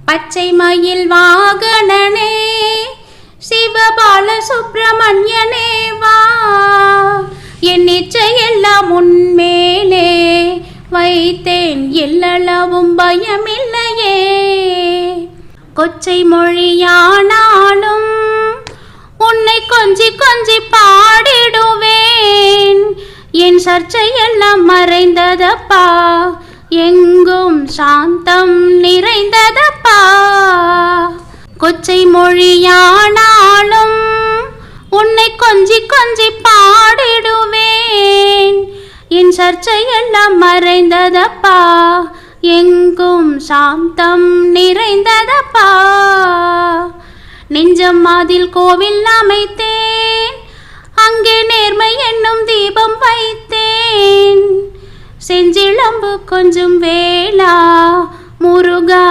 பச்சை மயில் வாகனனே சிவபால சுப்பிரமணியனே வா, என் இச்சையெல்லாம் உன்மேலே வைத்தேன், எல்லளவும் பயமில்லையே. கொச்சை மொழியானாலும் உன்னை கொஞ்சி கொஞ்சி பாடிடுவேன், என் சர்ச்சையெல்லாம் மறைந்ததப்பா, எங்கும் சாந்தம் நிறைந்ததப்பா. கொச்சை மொழியானாலும் உன்னை கொஞ்சி கொஞ்சி பாடிடுவேன், என் சர்ச்சையெல்லாம் மறைந்ததப்பா, எங்கும் சாந்தம் நிறைந்ததப்பா. நெஞ்சம் மாதில் கோவில் அமைத்தேன், அங்கே நேர்மை என்னும் தீபம் வைத்தேன், செஞ்சிளம்பு கொஞ்சம் வேளா முருகா